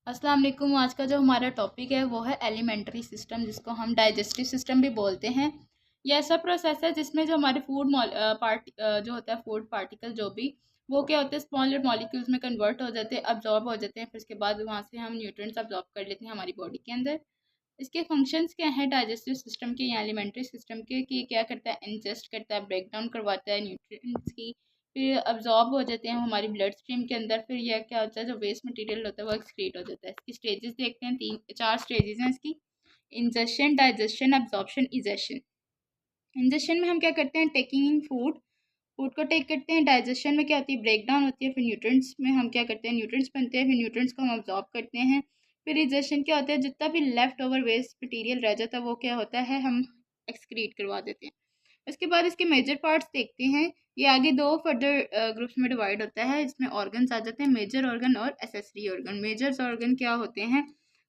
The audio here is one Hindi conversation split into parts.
अस्सलाम वालेकुम। आज का जो हमारा टॉपिक है वो है एलिमेंट्री सिस्टम, जिसको हम डाइजेस्टिव सिस्टम भी बोलते हैं। ये ऐसा प्रोसेस है जिसमें जो हमारे फूड पार्ट जो होता है फूड पार्टिकल जो भी वो क्या होते हैं स्मॉलर मॉलिक्यूल्स में कन्वर्ट हो जाते हैं, अब्जॉर्ब हो जाते हैं। फिर उसके बाद वहाँ से हम न्यूट्रिएंट्स अब्जॉर्ब कर लेते हैं हमारी बॉडी के अंदर। इसके फंक्शंस क्या हैं डाइजेस्टिव सिस्टम के या एलिमेंट्री सिस्टम के, कि क्या करता है, इंजेस्ट करता है, ब्रेक डाउन करवाता है न्यूट्रिएंट्स की, फिर अब्जॉर्ब हो जाते हैं हमारी ब्लड स्ट्रीम के अंदर। फिर यह क्या होता है, जो वेस्ट मटेरियल होता है वो एक्सक्रीट हो जाता है। इसकी स्टेजेस देखते हैं, तीन चार स्टेजेस हैं इसकी: ingestion, digestion, absorption, egestion. Ingestion में हम क्या करते हैं, टेकिंग इन फूड, फूड को टेक करते हैं। डाइजेशन में क्या होती है, ब्रेक डाउन होती है। फिर न्यूट्रिएंट्स में हम क्या करते हैं, न्यूट्रिएंट्स बनते हैं, फिर न्यूट्रिएंट्स को हम अब्जॉर्ब करते हैं। फिर इजेशन क्या होता है, जितना भी लेफ्ट ओवर वेस्ट मटीरियल रह जाता है वो क्या होता है, हम एक्सक्रीट करवा देते हैं। उसके बाद इसके मेजर पार्ट्स देखते हैं। ये आगे दो फर्दर ग्रुप्स में डिवाइड होता है, इसमें ऑर्गन्स आ जाते हैं, मेजर ऑर्गन और एसेसरी ऑर्गन। मेजर ऑर्गन क्या होते हैं,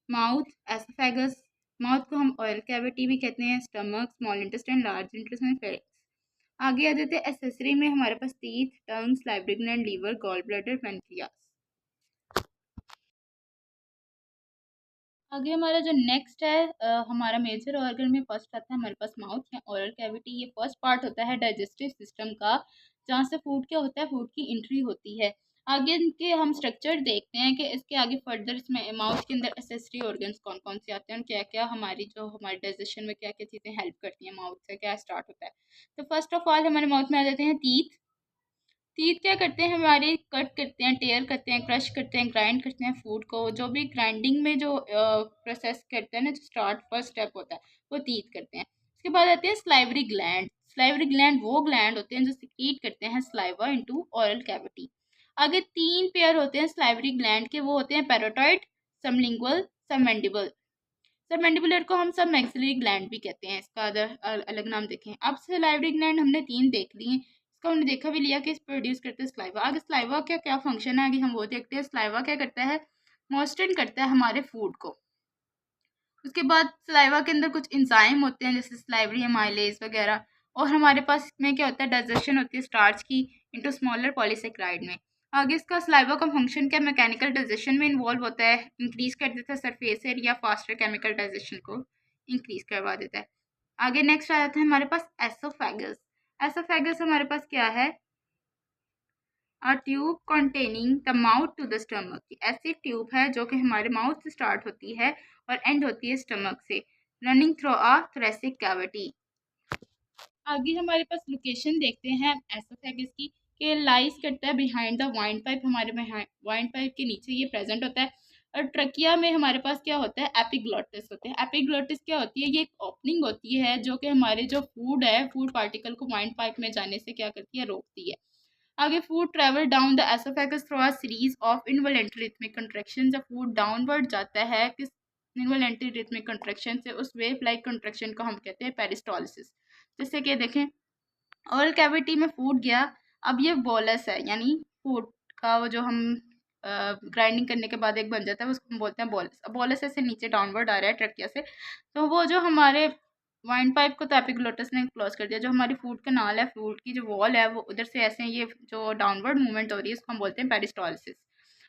माउथ, एसोफेगस, माउथ को हम ऑयल कैविटी भी कहते हैं, stomach, small intestine, large intestine. आगे आ जाते हैं एसेसरी में, हमारे पास teeth, tongue, salivary gland, liver, gall bladder, pancreas. आगे हमारा जो नेक्स्ट है हमारा मेजर ऑर्गन में फर्स्ट आता है हमारे पास माउथ या ओरल कैविटी। ये फर्स्ट पार्ट होता है डाइजेस्टिव सिस्टम का, जहाँ से फूड क्या होता है, फूड की एंट्री होती है। आगे इनके हम स्ट्रक्चर देखते हैं कि इसके आगे फर्दर इसमें माउथ के अंदर एसेसरी ऑर्गन्स कौन कौन से आते हैं और क्या क्या हमारे डाइजेशन में क्या क्या चीज़ें हेल्प करती हैं, माउथ से क्या स्टार्ट होता है। तो फर्स्ट ऑफ ऑल हमारे माउथ में आ जाते हैं टीथ। टीथ क्या करते हैं, हमारे कट करते हैं, टेयर करते हैं, क्रश करते हैं, ग्राइंड करते हैं फूड को। जो भी ग्राइंडिंग में जो प्रोसेस करते हैं ना, जो स्टार्ट फर्स्ट स्टेप होता है वो टीथ करते हैं। उसके बाद आते हैं स्लाइवरी ग्लैंड। स्लाइवरी ग्लैंड वो ग्लैंड होते हैं जो सिक्रीट करते हैं स्लाइवा इनटू ओरल कैविटी। आगे तीन पेयर होते हैं स्लाइवरी ग्लैंड के, वो होते हैं पैरोटाइड, सबलिंगुअल, सबमैंडिबल। सबमैंडिबुलर को हम सब मैक्सिलरी ग्लैंड भी कहते हैं, इसका अलग नाम देखें। अब सलाइवरी ग्लैंड हमने तीन देख लिए, इसका हमने देखा भी लिया कि इस प्रोड्यूस करते हैं स्लाइवा। आगे स्लाइवा क्या क्या फंक्शन है आगे हम वो देखते हैं। स्लाइवा क्या करता है, मॉइस्चर करता है हमारे फूड को। उसके बाद सलाइवा के अंदर कुछ इंजाइम होते हैं जैसे सलाइवरी एमाइलेज वगैरह। और हमारे पास इसमें क्या होता है, डाइजेशन होती है स्टार्च की इनटू स्मॉलर पॉलीसेक्राइड में। आगे इसका सलाइवा का फंक्शन क्या, मैकेनिकल डाइजेशन में इन्वॉल्व होता है, इंक्रीज कर देता है surface area, faster chemical digestion को इंक्रीज करवा देता है। आगे नेक्स्ट आ जाता है हमारे पास एसोफेगस। एसोफेगस हमारे पास क्या है, a tube containing the mouth to the stomach. ऐसी ट्यूब है जो कि हमारे माउथ से स्टार्ट होती है और एंड होती है स्टमक से, running through a thoracic cavity. आगे हमारे पास लोकेशन देखते हैं एसोफेगस की, कि लाइस करता है बिहाइंड द वाइन पाइप। हमारे वाइन पाइप के नीचे ये प्रेजेंट होता है। और ट्रकिया में हमारे पास क्या होता है, एपिग्लोटिस होते हैं। एपिग्लोटिस क्या होती है, ये एक ओपनिंग होती है जो कि हमारे जो फूड है, फूड पार्टिकल को वाइन पाइप में जाने से क्या करती है, रोकती है। आगे food travel down the oesophagus through a series of involuntary rhythmic contraction. जब फूड डाउनवर्ड जाता है किस इनवॉलेंटरी रिथमिक कंट्रैक्शन से, उस वेव लाइक कंट्रैक्शन को हम कहते हैं पेरिस्टोलिसिस। जैसे कि देखें, ओरल कैविटी में फूड गया, अब ये बोलस है, यानी फूड का वो जो हम ग्राइंडिंग करने के बाद एक बन जाता है उसको हम बोलते हैं बोलस। अब बोलस ऐसे नीचे डाउनवर्ड आ रहा है ट्रकिया से, तो वो जो हमारे वाइन पाइप को तो एपिग्लोटिस ने क्लोज कर दिया। जो हमारी फूड कैनाल है, फूड की जो वॉल है, वो उधर से ऐसे ये जो डाउनवर्ड मूवमेंट हो रही है उसको हम बोलते हैं पेरिस्टोलिसिस।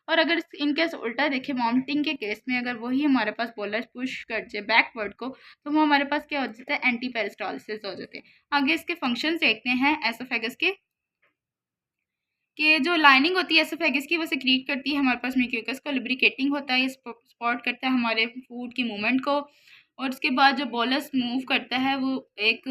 और अगर इनकेस उल्टा देखें, वॉमिटिंग के केस में अगर वही हमारे पास बोलस पुश कर जाए बैकवर्ड को, तो वो हमारे पास क्या हो जाता है, एंटी पेरिस्टोलिसिस हो जाते हैं। आगे इसके फंक्शन देखते हैं एसोफेगस के, कि जो लाइनिंग होती है एसोफेगस की वो सिक्रीट करती है हमारे पास म्यूकस को, लुब्रिकेटिंग होता है, ये सपोर्ट करता है हमारे फूड की मूवमेंट को। और उसके बाद जो बोलस मूव करता है वो एक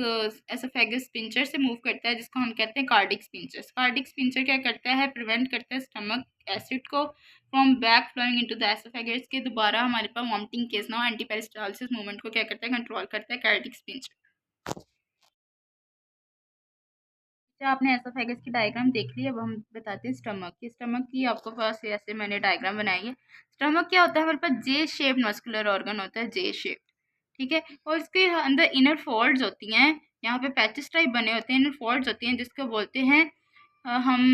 एसोफेगस स्पिंचर से मूव करता है, जिसको हम कहते हैं कार्डिक स्पिंचर। कार्डिक स्पिंचर क्या करता है, प्रिवेंट करता है स्टमक एसिड को from back flowing into the oesophagus, के दोबारा हमारे पास वॉमिटिंग केस ना हो। एंटी पेरिस्टालसिस मूवमेंट को क्या करता है, कंट्रोल करता है कार्डिक स्पिंचर। अच्छा, आपने एसोफेगस की डायग्राम देख ली, अब हम बताते हैं स्टमक की। स्टमक की आपको पास ऐसे मैंने डायग्राम बनाई है। स्टमक क्या होता है, हमारे पास जे शेप मस्कुलर ऑर्गन होता है, जे शेप, ठीक है। और इसके अंदर इनर फोल्ड्स होती हैं, यहाँ पे पैचेस टाइप बने होते हैं, इनर फोल्ड्स होती हैं, जिसको बोलते हैं हम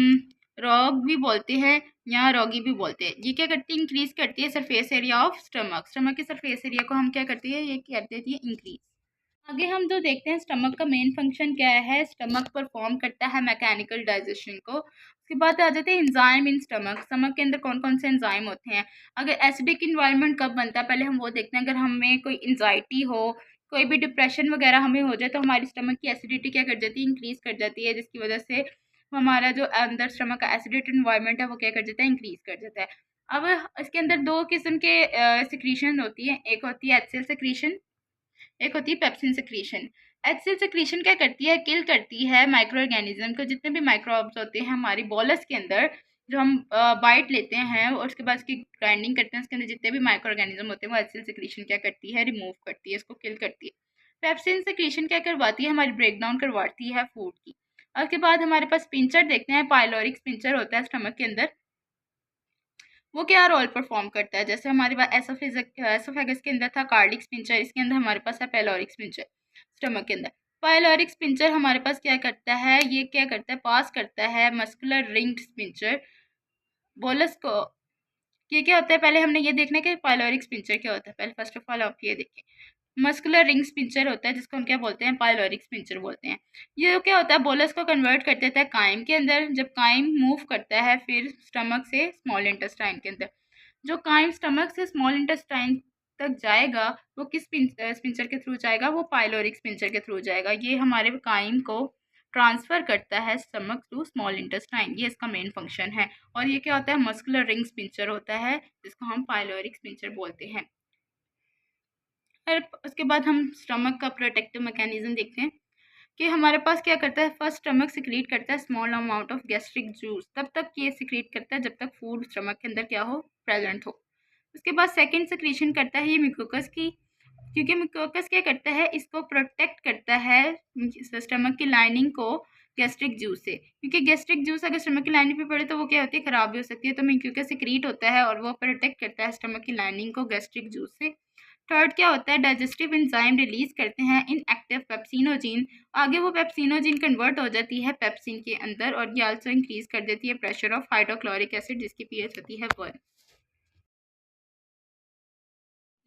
रॉग भी बोलते हैं या रॉगी भी बोलते हैं। ये क्या करती है, इंक्रीज करती है surface area of stomach. Stomach के सरफेस एरिया को हम क्या करती है, ये कर देती है इंक्रीज। आगे हम जो देखते हैं स्टमक का मेन फंक्शन क्या है। स्टमक परफॉर्म करता है मैकेनिकल डाइजेशन को। उसके बाद आ जाते हैं एंजाइम इन स्टमक। स्टमक के अंदर कौन कौन से एंजाइम होते हैं। अगर एसिडिक इन्वायरमेंट कब बनता है पहले हम वो देखते हैं। अगर हमें कोई एंजाइटी हो, कोई भी डिप्रेशन वगैरह हमें हो जाए तो हमारी स्टमक की एसिडिटी क्या कर जाती है, इंक्रीज कर जाती है, जिसकी वजह से हमारा जो अंदर स्टमक का एसिडिक इन्वायरमेंट है वो क्या कर जाता है, इंक्रीज कर जाता है। अब इसके अंदर दो किस्म के सिक्रीशन होती है। एक होती है एचसीएल सिक्रीशन, एक होती है पेप्सिन सिक्रीशन। एचसीएल सिक्रीशन क्या करती है, किल करती है माइक्रो ऑर्गेनिज्म को। जितने भी माइक्रोब्स होते हैं हमारी बोलस के अंदर, जो हम बाइट लेते हैं और उसके बाद उसकी ग्राइंडिंग करते हैं, उसके अंदर जितने भी माइक्रो ऑर्गेनिज्म होते हैं वो एचसीएल सिक्रीशन क्या करती है, रिमूव करती है, इसको किल करती है। पेप्सिन सिक्रीशन क्या करवाती है, हमारी ब्रेक डाउन करवाती है फूड की। और उसके बाद हमारे पास स्पिंचर देखते हैं। पाइलोरिक स्पिंचर होता है स्टमक के अंदर। वो क्या रोल परफॉर्म करता है, जैसे हमारे पास एसोफेगस के अंदर था कार्डिक स्पिंचर, इसके अंदर हमारे पास है पेलोरिक स्पिंचर स्टमक के अंदर। पाइलोरिक स्पिंचर हमारे पास क्या करता है, ये क्या करता है, पास करता है मस्कुलर रिंग्ड स्पिंचर बोलस को। ये क्या होता है, पहले हमने ये देखना है कि पाइलोरिक स्पिंचर क्या होता है। पहले फर्स्ट ऑफ ऑल आप ये देखें, मस्कुलर रिंग स्पिंचर होता है जिसको हम क्या बोलते हैं, पाइलोरिक स्पिंचर बोलते हैं। ये क्या होता है, बोलस को कन्वर्ट कर देता है काइम के अंदर। जब काइम मूव करता है फिर स्टमक से स्मॉल इंटेस्टाइन के अंदर, जो काइम स्टमक से स्मॉल इंटेस्टाइन तक जाएगा वो किस स्पिंचर के थ्रू जाएगा, वो पाइलोरिक स्पिंचर के थ्रू जाएगा। ये हमारे काइम को ट्रांसफर करता है स्टमक टू स्मॉल इंटेस्टाइन, ये इसका मेन फंक्शन है। और ये क्या होता है, मस्कुलर रिंग स्पिंचर होता है जिसको हम पाइलोरिक स्पिंचर बोलते हैं। फिर उसके बाद हम स्टमक का प्रोटेक्टिव मैकेनिज्म देखते हैं कि हमारे पास क्या करता है। फर्स्ट स्टमक सिक्रीट करता है small amount of gastric juice, तब तक ये सिक्रीट करता है जब तक फूड स्टमक के अंदर क्या हो, प्रेजेंट हो। उसके बाद सेकंड सिक्रीशन करता है ये म्यूकोकस की, क्योंकि म्यूकोकस क्या करता है, इसको प्रोटेक्ट करता है स्टमक की लाइनिंग को गैस्ट्रिक जूस से। क्योंकि गैस्ट्रिक जूस अगर स्टमक की लाइनिंग पे पड़े तो वो क्या होती है, खराब भी हो सकती है। तो म्यूकोकस सिक्रीट होता है और वो प्रोटेक्ट करता है स्टमक की लाइनिंग को गैस्ट्रिक जूस से। थर्ड क्या होता है, डाइजेस्टिव एंजाइम रिलीज करते हैं इनएक्टिव पेप्सिनोजीन। आगे वो पेप्सिनोजीन कन्वर्ट हो जाती है पेप्सिन के अंदर और ये आल्सो इंक्रीज कर देती है प्रेशर ऑफ हाइड्रोक्लोरिक एसिड जिसकी पीएच होती है 1।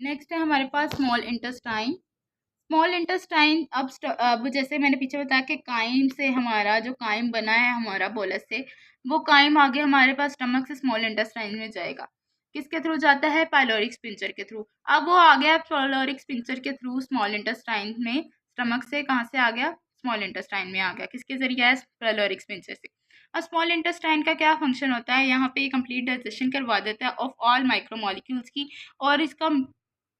नेक्स्ट है हमारे पास स्मॉल इंटेस्टाइन। स्मॉल इंटेस्टाइन अब जैसे मैंने पीछे बताया कि काइम से हमारा जो काइम बना है हमारा बोलस से, वो काइम आगे हमारे पास स्टमक से स्मॉल इंटेस्टाइन में जाएगा। किसके थ्रू जाता है, पाइलोरिक स्पिंचर के थ्रू। अब वो आ गया पाइलोरिक स्पिंचर के थ्रू स्मॉल इंटेस्टाइन में। स्टमक से कहाँ से आ गया, स्मॉल इंटेस्टाइन में आ गया। किसके जरिए आया, पाइलोरिक स्पिंचर से। अब स्मॉल इंटेस्टाइन का क्या फंक्शन होता है, यहाँ पे कंप्लीट डाइजेशन करवा देता है ऑफ ऑल माइक्रोमोलिक्यूल्स की। और इसका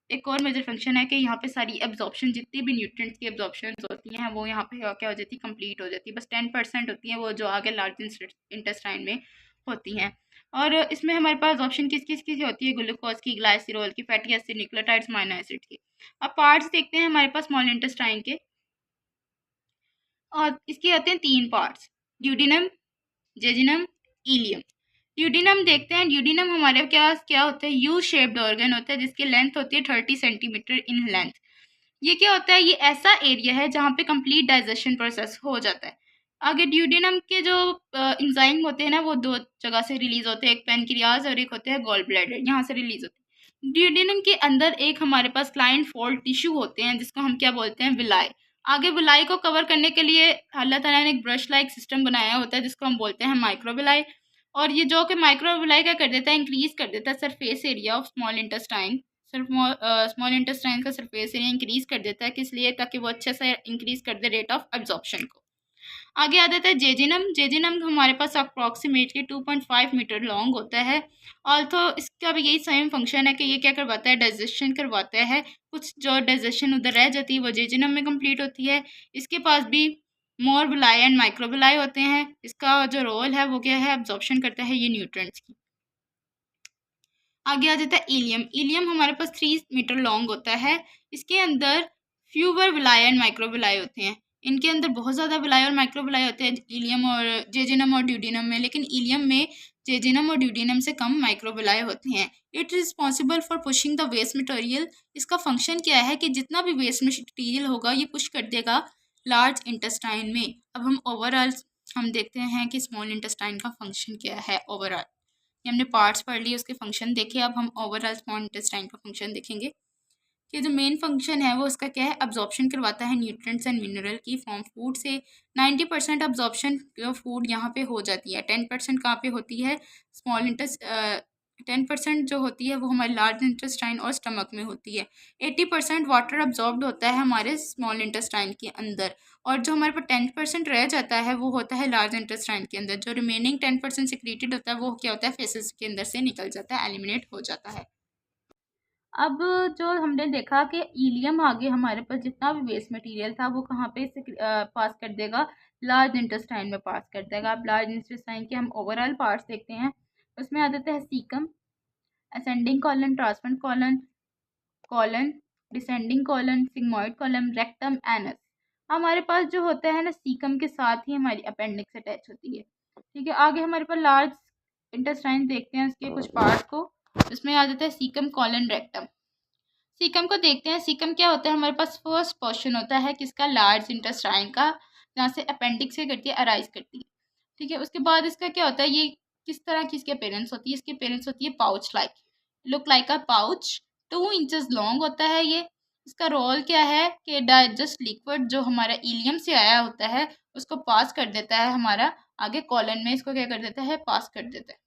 एक और मेजर फंक्शन है कि यहाँ पे सारी एब्जॉर्प्शन, जितनी भी न्यूट्रिएंट्स की एब्जॉर्प्शन होती हैं वो यहाँ पे क्या हो जाती है, कंप्लीट हो जाती है। बस 10% होती हैं वो जो आगे लार्ज इंटेस्टाइन में होती हैं। और इसमें हमारे पास ऑप्शन किस किस की होती है, ग्लूकोज की, ग्लाइसिरोल की, fatty acid, nucleotides, amino acid की। अब पार्ट्स देखते हैं हमारे पास स्मॉल इंटेस्टाइन के, और इसके होते हैं 3 parts, duodenum, jejunum, ileum. Duodenum देखते हैं। ड्यूडिनम हमारे पास क्या होता है, यू शेप्ड ऑर्गन होता है जिसकी लेंथ होती है 30 सेंटीमीटर इन लेंथ। ये क्या होता है, ये ऐसा एरिया है जहाँ पे कंप्लीट डाइजेशन प्रोसेस हो जाता है। आगे ड्यूडिनम के जो इंजाइम होते हैं ना वो 2 जगह से रिलीज होते हैं, एक पेनक्रियाज और एक होते हैं गॉल ब्लैडर, यहाँ से रिलीज होते हैं। ड्यूडिनम के अंदर एक हमारे पास क्लाइंट फोल्ड टिश्यू होते हैं जिसको हम क्या बोलते हैं, विलाई। आगे विलाई को कवर करने के लिए अल्लाह ताला ने एक ब्रश लाइक सिस्टम बनाया होता है जिसको हम बोलते हैं माइक्रोविलाई। और ये जो कि माइक्रोविलाई क्या कर देता है, इंक्रीज कर देता है surface area of small intestine. Small intestine का सरफेस एरिया इंक्रीज कर देता है, किस लिए, ताकि वो अच्छे से इंक्रीज कर दे रेट ऑफ एब्जॉर्प्शन को। आगे आ जाता है जेजिनम। जेजिनम हमारे पास अप्रॉक्सीमेटली 2.5 मीटर लॉन्ग होता है। ऑल्थो इसका भी यही सेम फंक्शन है कि ये क्या करवाता है, डाइजेशन करवाता है। कुछ जो डाइजेशन उधर रह जाती है वो जेजिनम में कंप्लीट होती है। इसके पास भी मोर विलाई एंड माइक्रोविलाई होते हैं। इसका जो रोल है वो क्या है, एब्जॉर्प्शन करता है ये न्यूट्रिएंट्स की। आगे आ जाता है इलियम। इलियम हमारे पास 3 मीटर लॉन्ग होता है। इसके अंदर फ्यूवर विलाई एंड माइक्रोविलाई होते हैं। इनके अंदर बहुत ज़्यादा विलाई और माइक्रोविलाई होते हैं इलियम और जेजिनम और ड्यूडिनम में, लेकिन इलियम में जेजिनम और ड्यूडिनम से कम माइक्रोविलाई होते हैं। It is responsible for pushing the waste material. इसका फंक्शन क्या है कि जितना भी वेस्ट मटेरियल होगा ये पुश कर देगा लार्ज इंटेस्टाइन में। अब हम देखते हैं कि स्मॉल इंटेस्टाइन का फंक्शन क्या है ओवरऑल। ये हमने पार्ट्स पढ़ लिए, उसके फंक्शन देखे। अब हम ओवरऑल स्मॉल इंटेस्टाइन का फंक्शन देखेंगे कि जो मेन फंक्शन है वो उसका क्या है, अब्जॉर्प्शन करवाता है न्यूट्रिएंट्स एंड मिनरल की फॉर्म फूड से। 90% अब्जॉर्प्शन फूड यहाँ पे हो जाती है। 10% कहाँ पे होती है, स्मॉल इंटेस्ट 10% जो होती है वो हमारे लार्ज इंटेस्टाइन और स्टमक में होती है। 80% वाटर अब्जॉर्ब्ड होता है हमारे स्मॉल इंटेस्टाइन के अंदर, और जो हमारे पास 10% रह जाता है वो होता है लार्ज इंटेस्टाइन के अंदर। जो रिमेनिंग 10% सिक्रीटेड होता है वो क्या होता है, फेसेस के अंदर से निकल जाता है, एलिमिनेट हो जाता है। अब जो हमने देखा कि इलियम आगे हमारे पास जितना भी वेस्ट मटेरियल था वो कहाँ पे से पास कर देगा, लार्ज इंटेस्टाइन में पास कर देगा। अब लार्ज इंटेस्टाइन के हम ओवरऑल पार्ट्स देखते हैं, उसमें आ जाता है caecum, ascending colon, transverse colon, colon, descending colon, sigmoid colon, rectum, anus. हमारे पास जो होता है ना, सीकम के साथ ही हमारी अपेंडिक्स अटैच होती है। ठीक है, आगे हमारे पास लार्ज इंटेस्टाइन देखते हैं उसके कुछ पार्ट को। इसमें आ जाता है सीकम, कॉलन, रेक्टम। सीकम को देखते हैं। सीकम क्या होता है, हमारे पास फर्स्ट पोर्शन होता है किसका, लार्ज इंटेस्टाइन का, जहाँ से अपेंडिक्स क्या करती है, अराइज करती है। ठीक है, उसके बाद इसका क्या होता है, ये किस तरह की इसकी अपेरेंस होती है, इसकी अपेरेंस होती है पाउच लाइक, लुक लाइक अ पाउच, 2 इंचेस लॉन्ग होता है ये। इसका रोल क्या है कि डाइजेस्ट लिक्विड जो हमारा इलियम से आया होता है उसको पास कर देता है हमारा आगे कॉलन में, इसको क्या कर देता है, पास कर देता है।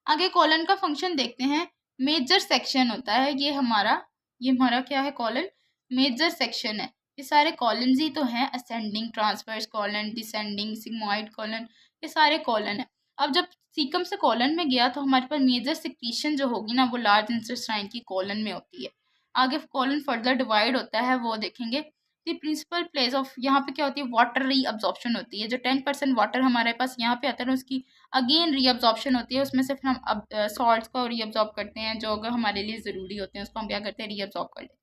आगे कॉलन का फंक्शन देखते हैं। मेजर सेक्शन होता है ये हमारा क्या है, कॉलन मेजर सेक्शन है। ये सारे कॉलन्स ही तो हैं, ascending, transverse colon, descending, sigmoid colon, ये सारे कॉलन है। अब जब सीकम से कॉलन में गया तो हमारे पास मेजर सिक्रीशन जो होगी ना वो लार्ज इंटेस्टाइन की कॉलन में होती है। आगे कॉलन फर्दर डिवाइड होता है वो देखेंगे। द प्रिंसिपल प्लेस ऑफ, यहाँ पे क्या होती है, वाटर री अब्जॉर्प्शन होती है। जो 10% वाटर हमारे पास यहाँ पे आता है ना उसकी अगेन रीअब्जॉर्प्शन होती है। उसमें से फिर हम अब सॉल्ट्स को रीअब्जॉर्ब करते हैं जो अगर हमारे लिए ज़रूरी होते हैं उसको हम क्या करते हैं, रीअब्जॉर्ब कर लेते हैं।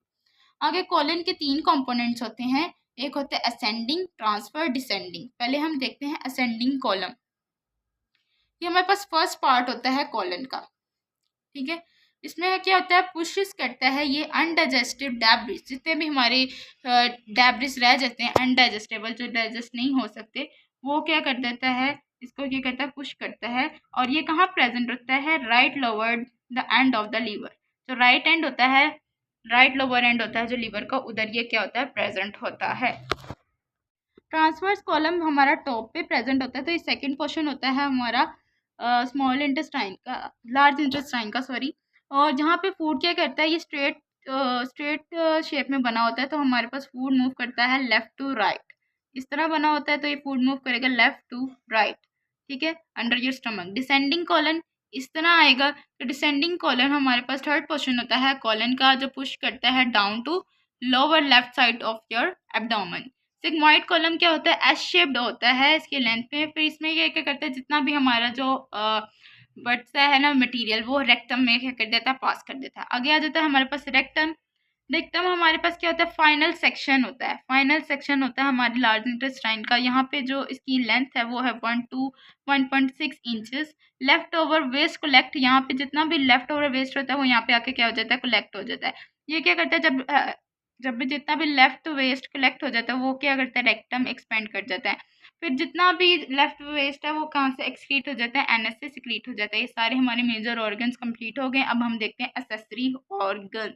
आगे कॉलन के 3 कंपोनेंट्स होते हैं, एक होता है असेंडिंग, ट्रांसफर, डिसेंडिंग। पहले हम देखते हैं असेंडिंग कॉलम। ये हमारे पास फर्स्ट पार्ट होता है कॉलन का। ठीक है, इसमें क्या होता है, पुशेस करता है ये अनडाइजेस्टिव डैब्रिस, जितने भी हमारे डैब्रिस रह जाते हैं अनडाइजेस्टेबल, जो डाइजेस्ट नहीं हो सकते, वो क्या कर देता है, इसको क्या करता है, पुश करता है। और ये कहाँ प्रेजेंट होता है, right lower the end of the liver. जो राइट एंड होता है, राइट लोअर एंड होता है जो लीवर का, उधर ये क्या होता है, प्रेजेंट होता है। ट्रांसवर्स कॉलम हमारा टॉप पे प्रेजेंट होता है, तो ये सेकंड पोर्शन होता है हमारा स्मॉल इंटेस्टाइन का, लार्ज इंटेस्टाइन का सॉरी। और जहाँ पे फूड क्या करता है, ये स्ट्रेट शेप में बना होता है, तो हमारे पास फूड मूव करता है लेफ्ट टू राइट। इस तरह बना होता है तो ये फूड मूव करेगा लेफ्ट टू राइट। ठीक है, under your stomach. Descending colon इस तरह आएगा। तो डिसेंडिंग कॉलन हमारे पास थर्ड पोर्शन होता है कॉलन का, जो पुश करता है down to lower left side of your abdomen. Sigmoid colon क्या होता है, एस शेप्ड होता है इसके लेंथ में। फिर इसमें ये क्या करता है, जितना भी हमारा जो बचता है ना मटेरियल वो रेक्टम में क्या कर देता है, पास कर देता है। आगे आ जाता है हमारे पास रेक्टम। रेक्टम हमारे पास क्या होता है, फाइनल सेक्शन होता है। फाइनल सेक्शन होता है हमारे लार्ज इंटेस्टाइन का। यहाँ पे जो इसकी लेंथ है वो है 1 to 1.6 inches. Left over waste collect, यहाँ पे जितना भी लेफ्ट ओवर वेस्ट होता है वो यहाँ पे आके क्या हो जाता है, कलेक्ट हो जाता है। ये क्या करता है, जब भी जितना भी लेफ्ट वेस्ट कलेक्ट हो जाता है वो क्या करता है, रेक्टम एक्सपेंड कर जाता है। फिर जितना भी लेफ्ट वेस्ट है वो कहाँ से एक्सक्रीट हो जाता है, एनएस से सिक्रीट हो जाता है। ये सारे हमारे मेजर ऑर्गन्स कंप्लीट हो गए। अब हम देखते हैं एसेसरी ऑर्गन्स।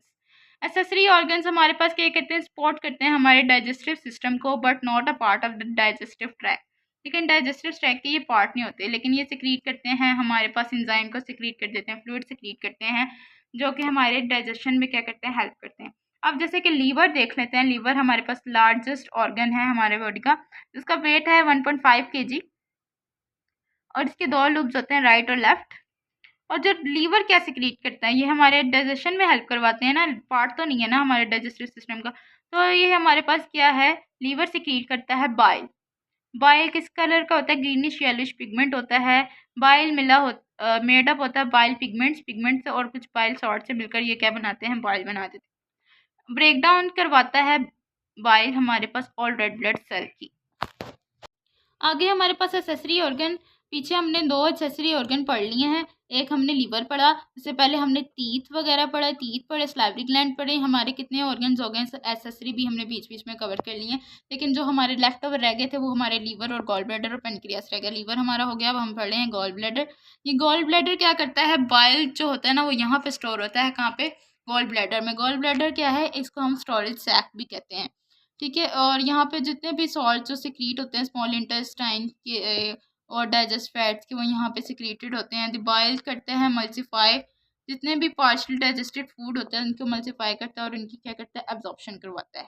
एसेसरी ऑर्गन्स हमारे पास क्या कहते हैं, सपोर्ट करते हैं हमारे डाइजेस्टिव सिस्टम को, but not a part of the digestive track. लेकिन डाइजेस्टिव ट्रैक के ये पार्ट नहीं होते, लेकिन ये सिक्रीट करते हैं हमारे पास, एंजाइम को सिक्रीट कर देते हैं, फ्लूइड सिक्रीट करते हैं, जो कि हमारे डाइजेशन में क्या करते हैं, हेल्प करते हैं। अब जैसे कि लीवर देख लेते हैं। लीवर हमारे पास लार्जेस्ट ऑर्गन है हमारे बॉडी का, जिसका वेट है 1.5 kg, और इसके 2 लूब्स होते हैं, राइट और लेफ्ट। और जो लीवर क्या सिक्रीट करता है, ये हमारे डाइजेशन में हेल्प करवाते हैं ना, पार्ट तो नहीं है ना हमारे डाइजेस्टिव सिस्टम का। तो ये हमारे पास क्या है, लीवर सिक्रीट करता है बाइल। बाइल किस कलर का होता है, ग्रीनिश येलोइश पिगमेंट होता है। बाइल मेड अप होता है बाइल पिगमेंट्स, पिगमेंट से और कुछ बाइल सॉल्ट से मिलकर ये क्या बनाते हैं, बाइल बना देते हैं। ब्रेक डाउन करवाता है बाइल हमारे पास ऑल रेड ब्लड सेल की। आगे हमारे पास एसेसरी ऑर्गन, पीछे हमने 2 एक्सेसरी ऑर्गन पढ़ लिए हैं। एक हमने लीवर पढ़ा, उससे पहले हमने टीथ वगैरह पढ़ा, टीथ पढ़े, सलाइवरी ग्लैंड पढ़े। हमारे कितने ऑर्गन्स हो गए, एक्सेसरी भी हमने बीच-बीच में कवर कर लिए हैं। लेकिन जो हमारे लेफ्ट ओवर रह गए थे वो हमारे लीवर और गॉल ब्लैडर और पेनक्रियास रह गया। लीवर हमारा हो गया, अब हम पढ़ रहे हैं गॉल ब्लैडर। ये गॉल ब्लैडर क्या करता है, बाइल जो होता है ना वो यहाँ पे स्टोर होता है, कहाँ पे, गॉल ब्लैडर में। गॉल ब्लैडर क्या है, इसको हम स्टोरेज सैक भी कहते हैं, ठीक है। और यहाँ पे जितने भी सॉल्ट जो सिक्रीट होते हैं स्मॉल इंटेस्टाइन के और डाइजेस्ट फैट्स के, वो यहाँ पे सिक्रीटेड होते हैं। बाइल करते हैं, मल्सीफाई, जितने भी पार्शल डाइजेस्टेड फूड होते हैं उनको मल्सीफाई करता है और उनकी क्या करता है, एब्जॉर्प्शन करवाता है।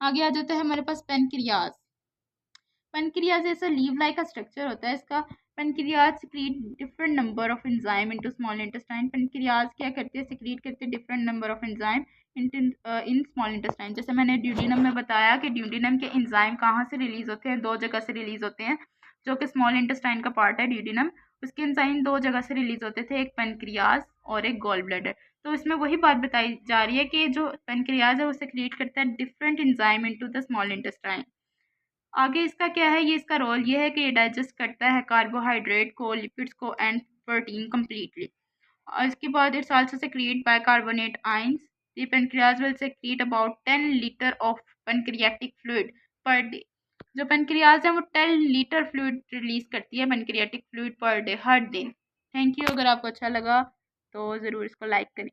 आगे आ जाता है हमारे पास पेनक्रियाज। पेनक्रियाज ऐसा लीव लाइक का स्ट्रक्चर होता है इसका। Pancreas secrete different number of enzyme into small intestine. Pancreas क्या करते हैं, सिक्रीट करते हैं different number of enzyme in small intestine. जैसे मैंने ड्यूडिनम में बताया कि ड्यूडिनम के एंजाइम कहाँ से रिलीज होते हैं, 2 जगह से रिलीज होते हैं, जो कि स्मॉल इंटेस्टाइन का पार्ट है ड्यूडिनम। उसके एंजाइम 2 जगह से रिलीज होते थे, एक पेनक्रियाज और एक गॉल ब्लैडर। तो इसमें वही बात बताई जा रही है कि जो पेनक्रियाज है वो सिक्रीट करता है different enzyme into the small intestine. आगे इसका क्या है, ये इसका रोल ये है कि ये डाइजेस्ट करता है कार्बोहाइड्रेट को, लिपिड्स को एंड प्रोटीन कम्प्लीटली। और इसके बाद it's also secrete bicarbonate ions. The pancreas will secrete about 10 litre of pancreatic fluid per day. जो पेनक्रियाज है वो 10 लीटर फ्लूइड रिलीज करती है, पेनक्रियाटिक फ्लूइड पर डे, हर दिन। Thank you. अगर आपको अच्छा लगा तो ज़रूर इसको लाइक करें।